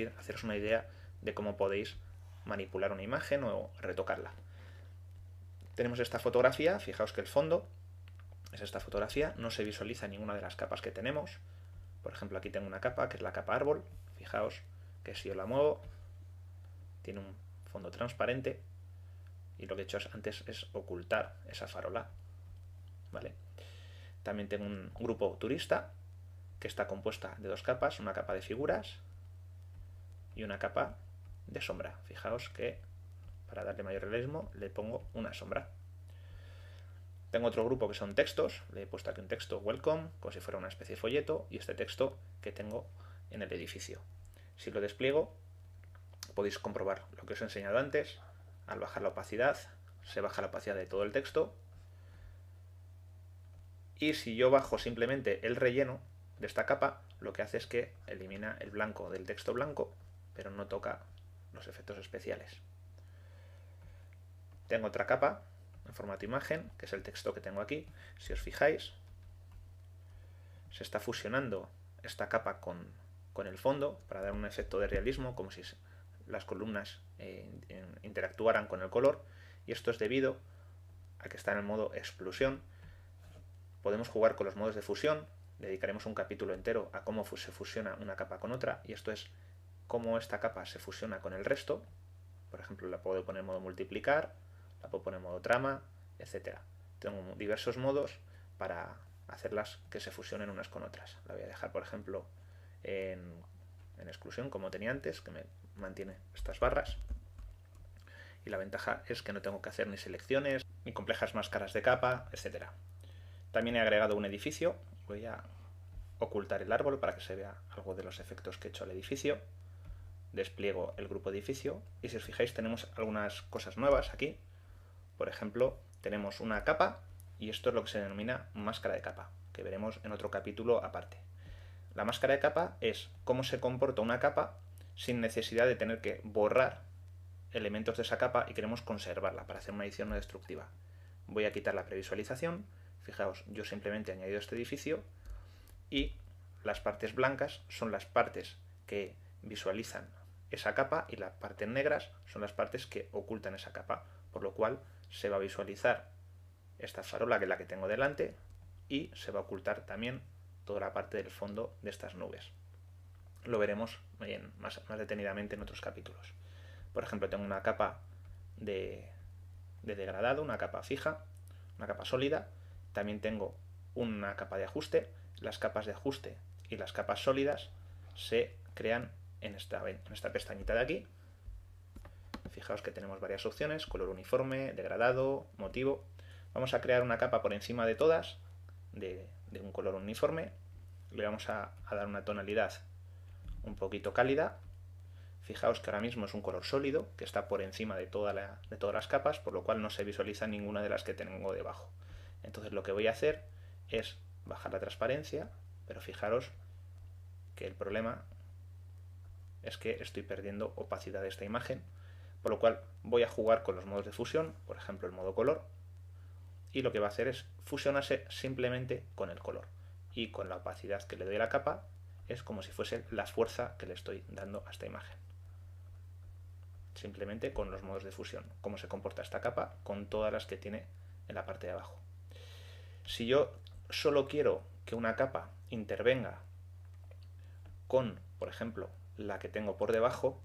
permitir haceros una idea de cómo podéis manipular una imagen o retocarla. Tenemos esta fotografía, fijaos que el fondo es esta fotografía, no se visualiza ninguna de las capas que tenemos. Por ejemplo, aquí tengo una capa que es la capa árbol, fijaos que si yo la muevo tiene un fondo transparente y lo que he hecho antes es ocultar esa farola, ¿vale? También tengo un grupo turista que está compuesta de dos capas, una capa de figuras y una capa de sombra. Fijaos que para darle mayor realismo le pongo una sombra. Tengo otro grupo que son textos, le he puesto aquí un texto welcome, como si fuera una especie de folleto, y este texto que tengo en el edificio. Si lo despliego, podéis comprobar lo que os he enseñado antes. Al bajar la opacidad, se baja la opacidad de todo el texto. Y si yo bajo simplemente el relleno de esta capa, lo que hace es que elimina el blanco del texto blanco, pero no toca los efectos especiales. Tengo otra capa en formato imagen, que es el texto que tengo aquí. Si os fijáis, se está fusionando esta capa con el fondo para dar un efecto de realismo, como si las columnas interactuaran con el color, y esto es debido a que está en el modo explosión. Podemos jugar con los modos de fusión, dedicaremos un capítulo entero a cómo se fusiona una capa con otra, y esto es cómo esta capa se fusiona con el resto. Por ejemplo, la puedo poner en modo multiplicar, la puedo poner en modo trama, etc. Tengo diversos modos para hacerlas que se fusionen unas con otras. La voy a dejar, por ejemplo, en exclusión, como tenía antes, que me mantiene estas barras. Y la ventaja es que no tengo que hacer ni selecciones, ni complejas máscaras de capa, etc. También he agregado un edificio. Voy a ocultar el árbol para que se vea algo de los efectos que he hecho al edificio. Despliego el grupo edificio y si os fijáis tenemos algunas cosas nuevas aquí. Por ejemplo, tenemos una capa y esto es lo que se denomina máscara de capa, que veremos en otro capítulo aparte. La máscara de capa es cómo se comporta una capa sin necesidad de tener que borrar elementos de esa capa y queremos conservarla para hacer una edición no destructiva. Voy a quitar la previsualización. Fijaos, yo simplemente he añadido este edificio y las partes blancas son las partes que visualizan esa capa y las partes negras son las partes que ocultan esa capa, por lo cual se va a visualizar esta farola que es la que tengo delante y se va a ocultar también toda la parte del fondo de estas nubes. Lo veremos más detenidamente en otros capítulos. Por ejemplo, tengo una capa de degradado, una capa fija, una capa sólida. También tengo una capa de ajuste. Las capas de ajuste y las capas sólidas se crean en esta pestañita de aquí. Fijaos que tenemos varias opciones: color uniforme, degradado, motivo. Vamos a crear una capa por encima de todas de un color uniforme. Le vamos a dar una tonalidad un poquito cálida. Fijaos que ahora mismo es un color sólido que está por encima de todas las capas, por lo cual no se visualiza ninguna de las que tengo debajo. Entonces lo que voy a hacer es bajar la transparencia, pero fijaros que el problema es que estoy perdiendo opacidad de esta imagen, por lo cual voy a jugar con los modos de fusión, por ejemplo el modo color, y lo que va a hacer es fusionarse simplemente con el color, y con la opacidad que le doy a la capa es como si fuese la fuerza que le estoy dando a esta imagen. Simplemente con los modos de fusión, cómo se comporta esta capa con todas las que tiene en la parte de abajo. Si yo solo quiero que una capa intervenga con, por ejemplo, la que tengo por debajo,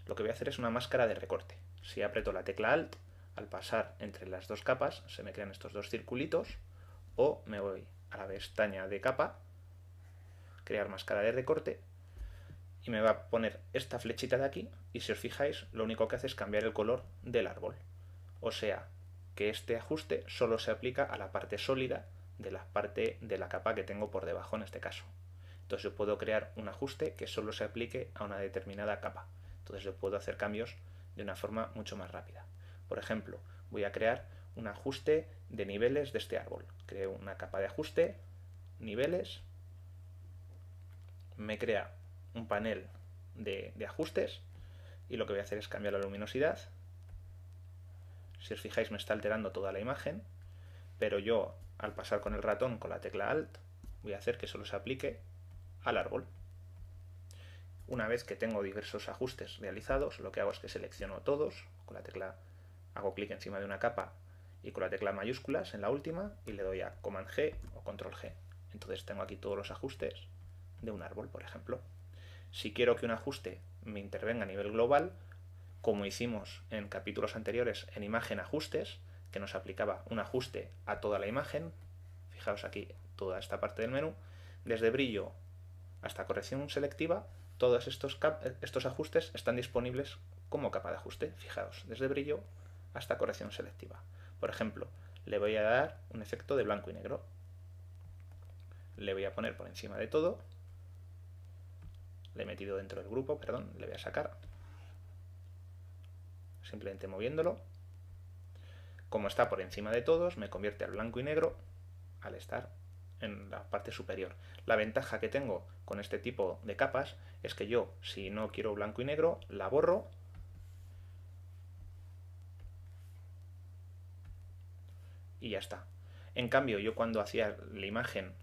lo que voy a hacer es una máscara de recorte. Si aprieto la tecla Alt, al pasar entre las dos capas se me crean estos dos circulitos, o me voy a la pestaña de capa, crear máscara de recorte, y me va a poner esta flechita de aquí, y si os fijáis, lo único que hace es cambiar el color del árbol. O sea, que este ajuste solo se aplica a la parte sólida de la parte de la capa que tengo por debajo en este caso. Entonces yo puedo crear un ajuste que solo se aplique a una determinada capa. Entonces yo puedo hacer cambios de una forma mucho más rápida. Por ejemplo, voy a crear un ajuste de niveles de este árbol. Creo una capa de ajuste, niveles, me crea un panel de ajustes y lo que voy a hacer es cambiar la luminosidad. Si os fijáis me está alterando toda la imagen, pero yo al pasar con el ratón con la tecla Alt voy a hacer que solo se aplique al árbol. Una vez que tengo diversos ajustes realizados, lo que hago es que selecciono todos, con la tecla hago clic encima de una capa y con la tecla mayúsculas en la última y le doy a Command G o Control G. Entonces tengo aquí todos los ajustes de un árbol, por ejemplo. Si quiero que un ajuste me intervenga a nivel global, como hicimos en capítulos anteriores en imagen ajustes, que nos aplicaba un ajuste a toda la imagen, fijaos aquí toda esta parte del menú, desde brillo hasta corrección selectiva, todos estos ajustes están disponibles como capa de ajuste, fijaos, desde brillo hasta corrección selectiva. Por ejemplo, le voy a dar un efecto de blanco y negro. Le voy a poner por encima de todo, le he metido dentro del grupo, perdón, le voy a sacar, simplemente moviéndolo. Como está por encima de todos, me convierte al blanco y negro al estar en la parte superior. La ventaja que tengo con este tipo de capas es que yo, si no quiero blanco y negro, la borro y ya está. En cambio, yo cuando hacía la imagen,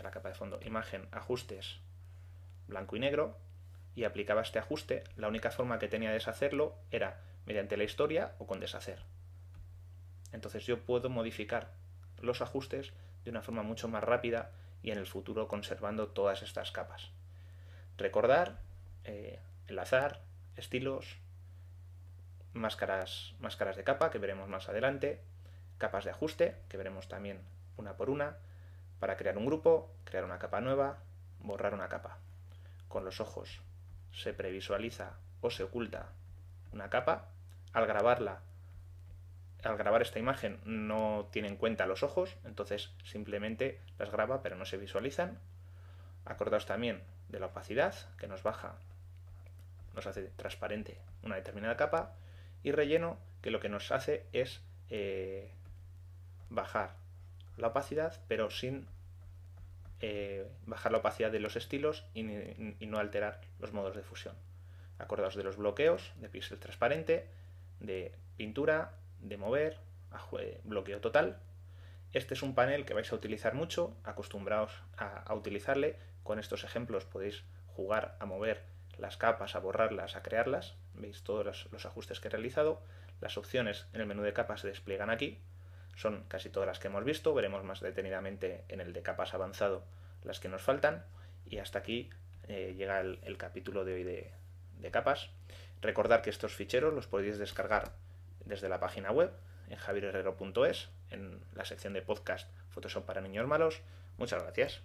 la capa de fondo, imagen, ajustes, blanco y negro, y aplicaba este ajuste, la única forma que tenía de deshacerlo era mediante la historia o con deshacer. Entonces yo puedo modificar los ajustes de una forma mucho más rápida y en el futuro conservando todas estas capas. Recordar, enlazar, estilos, máscaras de capa que veremos más adelante, capas de ajuste que veremos también una por una, para crear un grupo, crear una capa nueva, borrar una capa. Con los ojos se previsualiza o se oculta una capa. Al grabar esta imagen no tiene en cuenta los ojos, entonces simplemente las graba pero no se visualizan. Acordaos también de la opacidad, que nos baja, nos hace transparente una determinada capa, y relleno, que lo que nos hace es bajar la opacidad, pero sin bajar la opacidad de los estilos y no alterar los modos de fusión. Acordaos de los bloqueos, de píxel transparente, de pintura, de mover, bloqueo total. Este es un panel que vais a utilizar mucho, acostumbraos a utilizarle. Con estos ejemplos podéis jugar a mover las capas, a borrarlas, a crearlas. Veis todos los ajustes que he realizado. Las opciones en el menú de capas se despliegan aquí. Son casi todas las que hemos visto. Veremos más detenidamente en el de capas avanzado las que nos faltan. Y hasta aquí llega el capítulo de hoy de capas. Recordad que estos ficheros los podéis descargar desde la página web en javierherrero.es, en la sección de podcast Photoshop para niños malos. Muchas gracias.